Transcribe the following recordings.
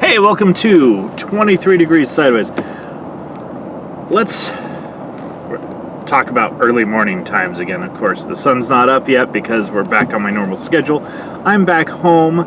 Hey, welcome to 23 Degrees Sideways. Let's talk about early morning times again. Of course, the sun's not up yet because we're back on my normal schedule. I'm back home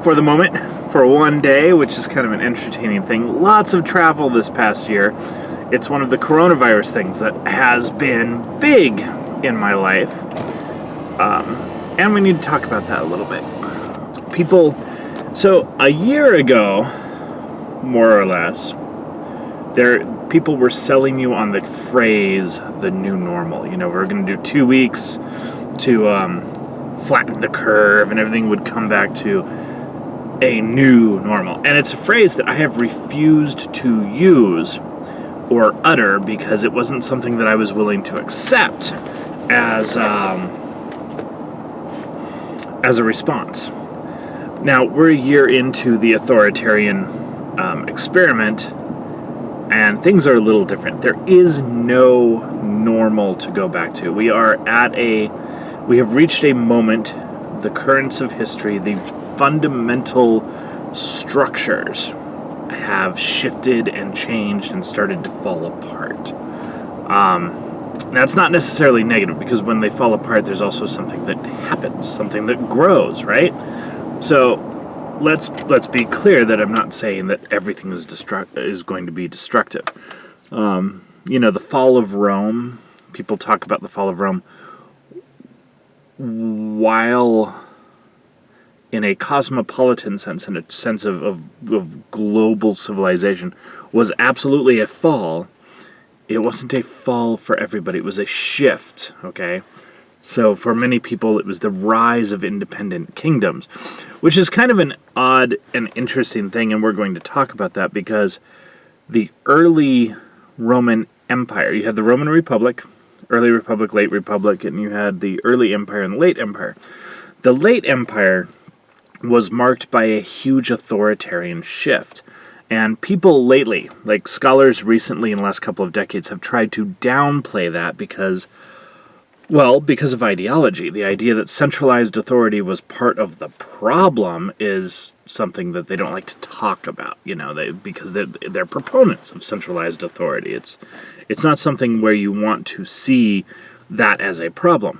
for the moment for one day, which is kind of an entertaining thing. Lots of travel this past year. It's one of the coronavirus things that has been big in my life. And we need to talk about that a little bit. So a year ago, more or less, people were selling you on the phrase "the new normal." You know, we're going to do 2 weeks to flatten the curve, and everything would come back to a new normal. And it's a phrase that I have refused to use or utter because it wasn't something that I was willing to accept as a response. Now, we're a year into the authoritarian experiment, and things are a little different. There is no normal to go back to. We have reached a moment, the currents of history, the fundamental structures have shifted and changed and started to fall apart. Now, it's not necessarily negative, because when they fall apart, there's also something that happens, something that grows, right? So let's be clear that I'm not saying that everything is going to be destructive. The fall of Rome. People talk about the fall of Rome, while in a cosmopolitan sense, in a sense of global civilization, was absolutely a fall. It wasn't a fall for everybody. It was a shift, okay? So for many people, it was the rise of independent kingdoms, which is kind of an odd and interesting thing, and we're going to talk about that because the early Roman Empire, you had the Roman Republic, early Republic, late Republic, and you had the early Empire and the late Empire. The late Empire was marked by a huge authoritarian shift. And people lately, like scholars recently in the last couple of decades, have tried to downplay that because of ideology. The idea that centralized authority was part of the problem is something that they don't like to talk about, because they're proponents of centralized authority. It's not something where you want to see that as a problem.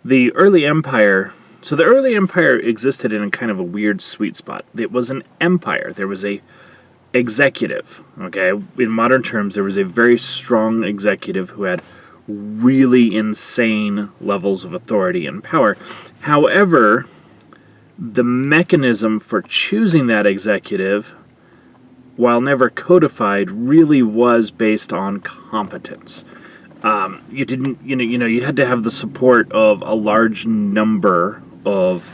The early empire existed in a kind of a weird sweet spot. It was an empire. There was a executive, okay? In modern terms, there was a very strong executive who had really insane levels of authority and power. However, the mechanism for choosing that executive, while never codified, really was based on competence. You had to have the support of a large number of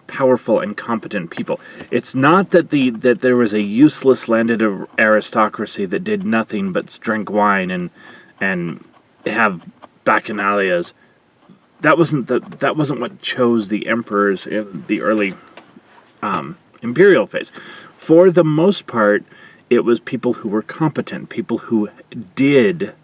powerful and competent people. It's not that there was a useless landed aristocracy that did nothing but drink wine and have bacchanalias. That wasn't what chose the emperors in the early imperial phase. For the most part, it was people who were competent, people who did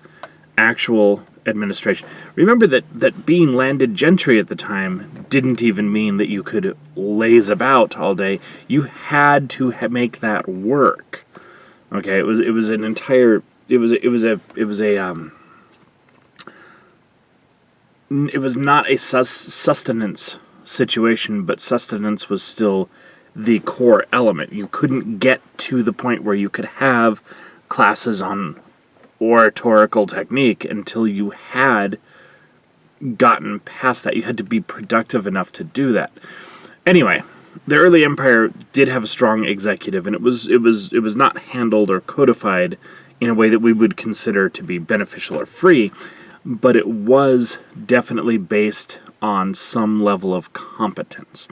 actual administration. Remember that being landed gentry at the time didn't even mean that you could laze about all day. You had to make that work. Okay, it was not a sustenance situation, but sustenance was still the core element. You couldn't get to the point where you could have classes on oratorical technique until you had gotten past that. You had to be productive enough to do that. Anyway, the early empire did have a strong executive, and it was not handled or codified in a way that we would consider to be beneficial or free, but it was definitely based on some level of competence.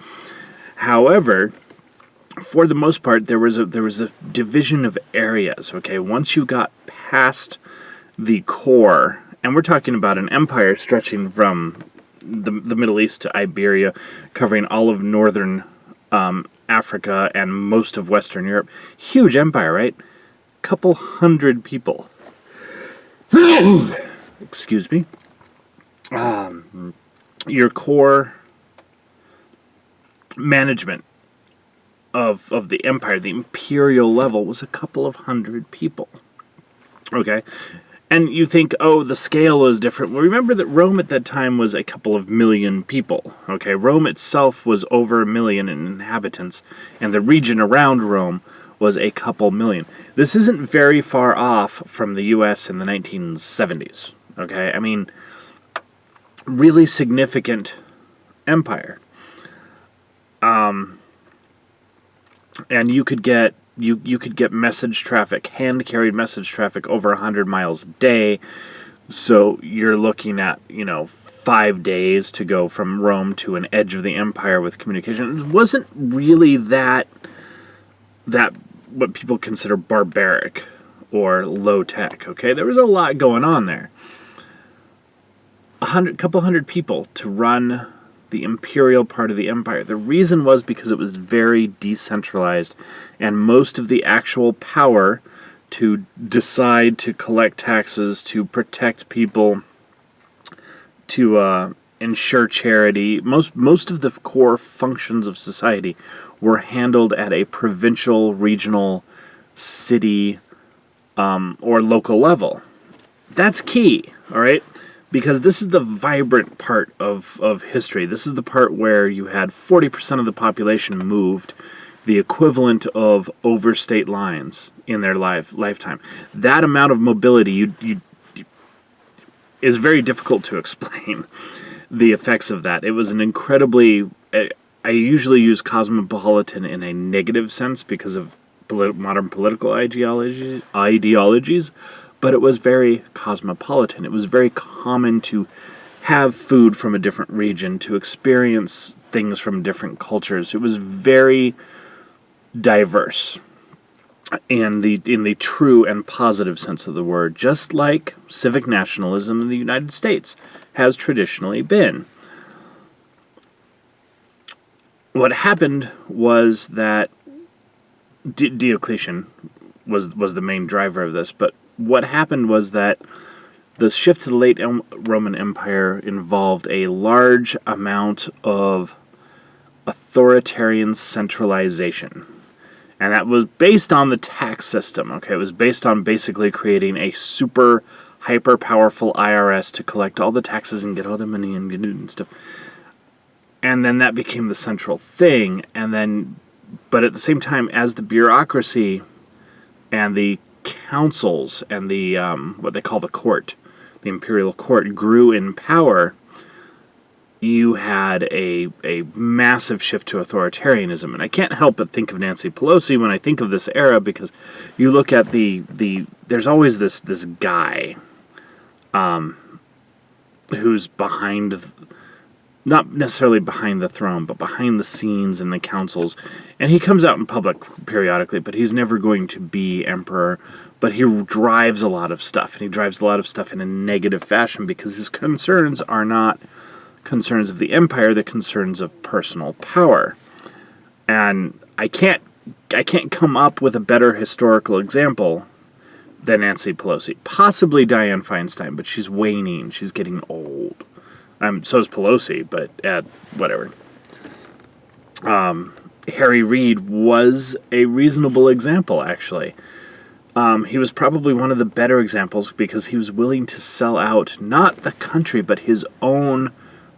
However, for the most part, there was a division of areas. Okay, once you got past the core, and we're talking about an empire stretching from the Middle East to Iberia, covering all of northern Africa and most of Western Europe. Huge empire, right? Couple hundred people. Excuse me. Your core management of the empire, the imperial level, was a couple of hundred people. Okay? And you think, oh, the scale is different. Well, remember that Rome at that time was a couple of million people. Okay? Rome itself was over 1 million in inhabitants, and the region around Rome was a couple million. This isn't very far off from the U.S. in the 1970s. Okay? I mean, really significant empire. And you could get message traffic, hand carried message traffic over 100 miles a day. So you're looking at 5 days to go from Rome to an edge of the empire with communication. It wasn't really that what people consider barbaric or low tech. Okay, there was a lot going on there. Couple hundred people to run the imperial part of the empire. The reason was because it was very decentralized, and most of the actual power to decide, to collect taxes, to protect people, to ensure charity, most of the core functions of society were handled at a provincial, regional, city, or local level. That's key, all right? Because this is the vibrant part of history. This is the part where you had 40% of the population moved, the equivalent of over state lines in their lifetime. That amount of mobility is very difficult to explain the effects of that. It was an incredibly... I usually use cosmopolitan in a negative sense because of modern political ideologies, but it was very cosmopolitan. It was very common to have food from a different region, to experience things from different cultures. It was very diverse in the true and positive sense of the word, just like civic nationalism in the United States has traditionally been. What happened was that Diocletian was the main driver of this, but what happened was that the shift to the late Roman Empire involved a large amount of authoritarian centralization. And that was based on the tax system, okay? It was based on basically creating a super, hyper-powerful IRS to collect all the taxes and get all the money and stuff. And then that became the central thing. But at the same time, as the bureaucracy and the councils and the what they call the court, the imperial court, grew in power, you had a massive shift to authoritarianism. And I can't help but think of Nancy Pelosi when I think of this era, because you look at there's always this guy who's behind, not necessarily behind the throne, but behind the scenes in the councils. And he comes out in public periodically, but he's never going to be emperor. But he drives a lot of stuff, and he drives a lot of stuff in a negative fashion because his concerns are not concerns of the empire, they're concerns of personal power. And I can't come up with a better historical example than Nancy Pelosi. Possibly Dianne Feinstein, but she's waning, she's getting old. So is Pelosi, but whatever. Harry Reid was a reasonable example, actually. He was probably one of the better examples because he was willing to sell out not the country, but his own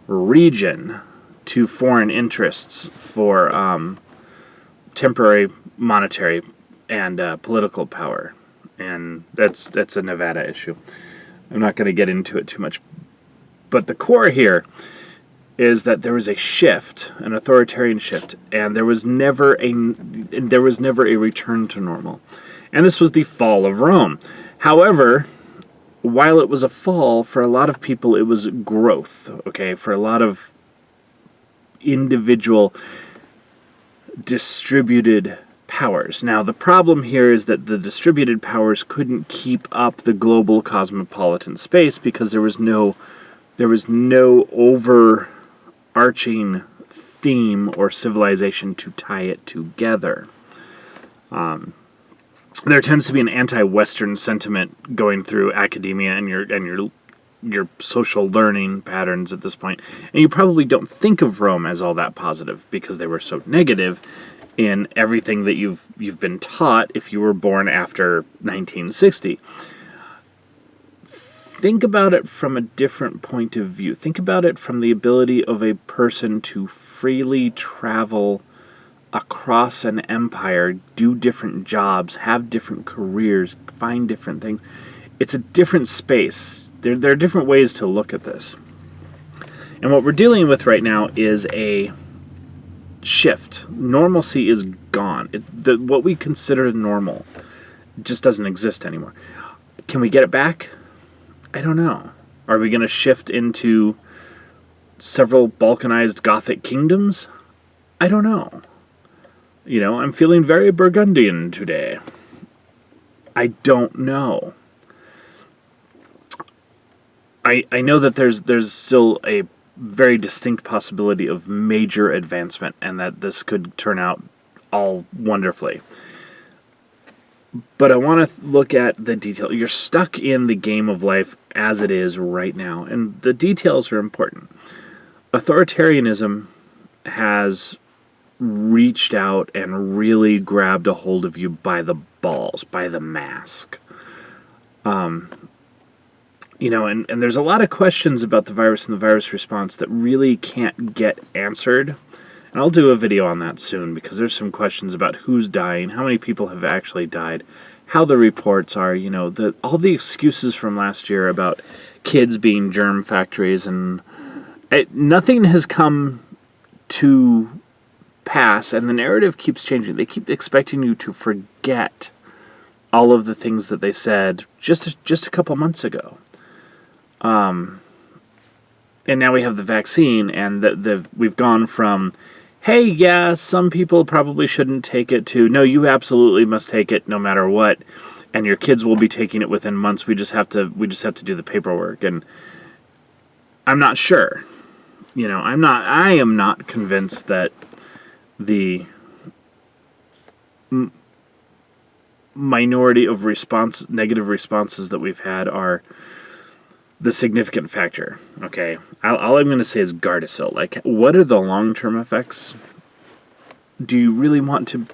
region to foreign interests for temporary monetary and political power. And that's a Nevada issue. I'm not going to get into it too much. But the core here is that there was a shift, an authoritarian shift, and there was never a return to normal. And this was the fall of Rome. However, while it was a fall, for a lot of people it was growth, okay? For a lot of individual distributed powers. Now, the problem here is that the distributed powers couldn't keep up the global cosmopolitan space because there was no overarching theme or civilization to tie it together. There tends to be an anti-Western sentiment going through academia and your social learning patterns at this point, and you probably don't think of Rome as all that positive because they were so negative. in everything that you've been taught if you were born after 1960. Think about it from a different point of view. Think about it from the ability of a person to freely travel across an empire, do different jobs, have different careers, find different things. It's a different space. There are different ways to look at this. And what we're dealing with right now is a shift. Normalcy is gone. What we consider normal just doesn't exist anymore. Can we get it back? I don't know. Are we going to shift into several balkanized Gothic kingdoms? I don't know. I'm feeling very Burgundian today. I don't know. I know that there's still a very distinct possibility of major advancement, and that this could turn out all wonderfully. But I want to look at the detail. You're stuck in the game of life as it is right now, and the details are important. Authoritarianism has reached out and really grabbed a hold of you by the balls, by the mask. And there's a lot of questions about the virus and the virus response that really can't get answered. And I'll do a video on that soon, because there's some questions about who's dying, how many people have actually died, how the reports are, all the excuses from last year about kids being germ factories, and nothing has come to pass, and the narrative keeps changing. They keep expecting you to forget all of the things that they said just a couple months ago. And now we have the vaccine, and we've gone from, hey, yeah, some people probably shouldn't take it, to, no, you absolutely must take it no matter what, and your kids will be taking it within months. We just have to do the paperwork. And I'm not sure. I am not convinced that the minority of negative responses that we've had are the significant factor. Okay, all I'm going to say is Gardasil. Like, what are the long-term effects? Do you really want to?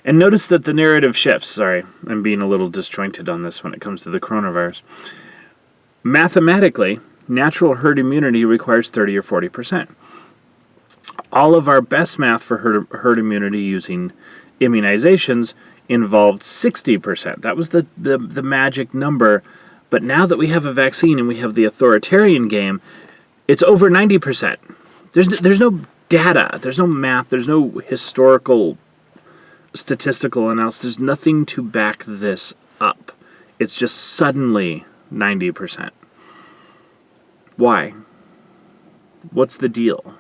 And notice that the narrative shifts. Sorry, I'm being a little disjointed on this when it comes to the coronavirus. Mathematically, natural herd immunity requires 30 or 40%. All of our best math for herd immunity using immunizations involved 60%. That was the magic number. But now that we have a vaccine and we have the authoritarian game, it's over 90%. There's no data, there's no math, there's no historical statistical analysis. There's nothing to back this up. It's just suddenly 90%. Why? What's the deal?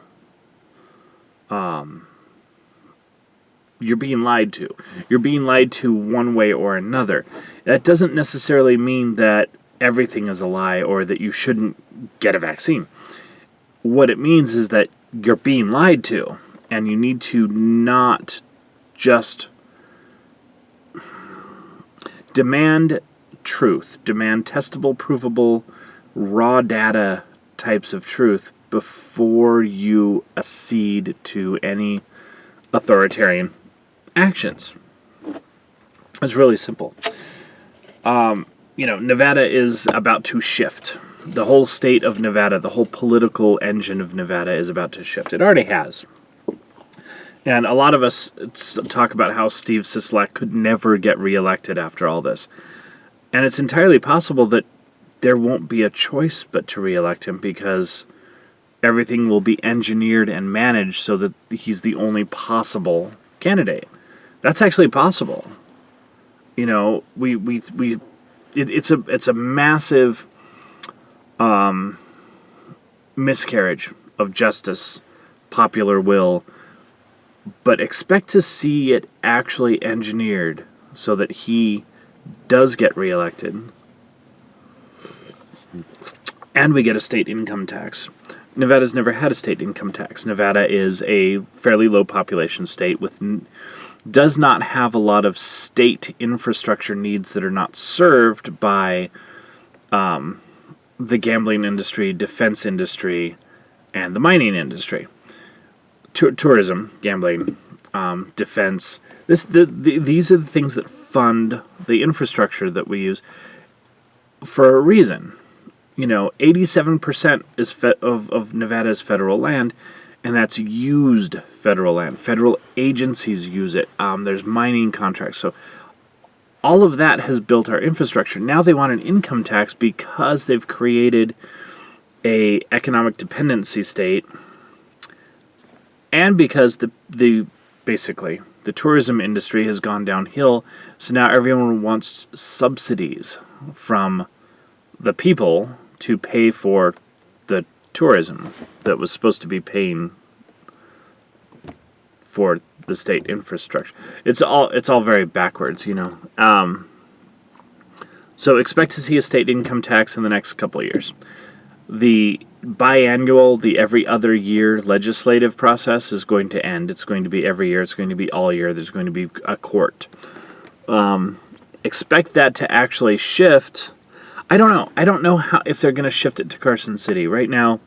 You're being lied to. You're being lied to one way or another. That doesn't necessarily mean that everything is a lie or that you shouldn't get a vaccine. What it means is that you're being lied to, and you need to not just demand truth, demand testable, provable, raw data types of truth before you accede to any authoritarian actions. It's really simple. Nevada is about to shift. The whole state of Nevada, the whole political engine of Nevada is about to shift. It already has. And a lot of us talk about how Steve Sisolak could never get reelected after all this. And it's entirely possible that there won't be a choice but to reelect him, because everything will be engineered and managed so that he's the only possible candidate. That's actually possible. It's a massive miscarriage of justice, popular will, but expect to see it actually engineered so that he does get reelected, and we get a state income tax. Nevada's never had a state income tax. Nevada is a fairly low population state does not have a lot of state infrastructure needs that are not served by the gambling industry, defense industry, and the mining industry. Tourism, gambling, defense. These are the things that fund the infrastructure that we use for a reason. 87% is of Nevada's federal land, and that's used federal land. Federal agencies use it. There's mining contracts. So all of that has built our infrastructure. Now they want an income tax because they've created a economic dependency state, and because basically the tourism industry has gone downhill. So now everyone wants subsidies from the people to pay for the tourism that was supposed to be paying for the state infrastructure. It's all very backwards, So expect to see a state income tax in the next couple of years. The biannual, the every other year legislative process is going to end. It's going to be every year. It's going to be all year. There's going to be a court. Expect that to actually shift. I don't know. I don't know if they're going to shift it to Carson City. Right now,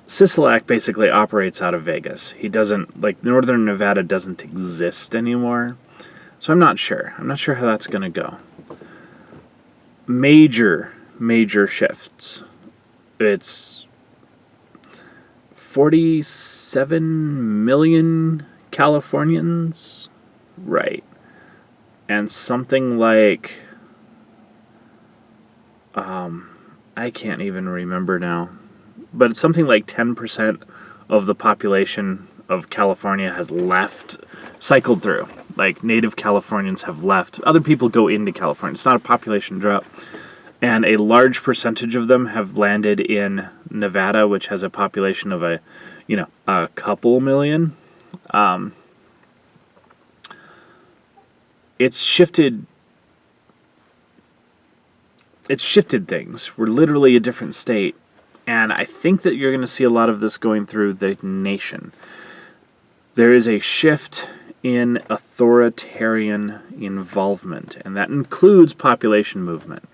Sisolak basically operates out of Vegas. He doesn't, Northern Nevada doesn't exist anymore. So I'm not sure. I'm not sure how that's going to go. Major shifts. It's 47 million Californians, right? And something like, I can't even remember now, but it's something like 10% of the population of California has cycled through. Like, native Californians have left. Other people go into California. It's not a population drop. And a large percentage of them have landed in Nevada, which has a population of a couple million. It's shifted things. We're literally a different state. And I think that you're going to see a lot of this going through the nation. There is a shift in authoritarian involvement, and that includes population movement.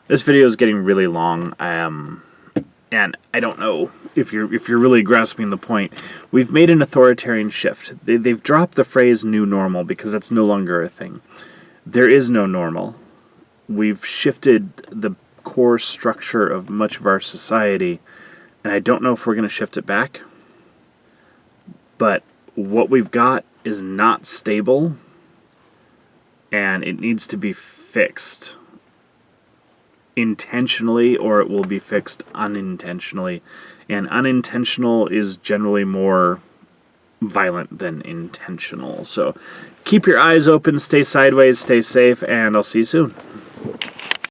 This video is getting really long, and I don't know if you're really grasping the point. We've made an authoritarian shift. They've dropped the phrase "new normal" because that's no longer a thing. There is no normal. We've shifted the core structure of much of our society, and I don't know if we're going to shift it back. But what we've got is not stable, and it needs to be fixed intentionally, or it will be fixed unintentionally. And unintentional is generally more violent than intentional. So keep your eyes open, stay sideways, stay safe, and I'll see you soon.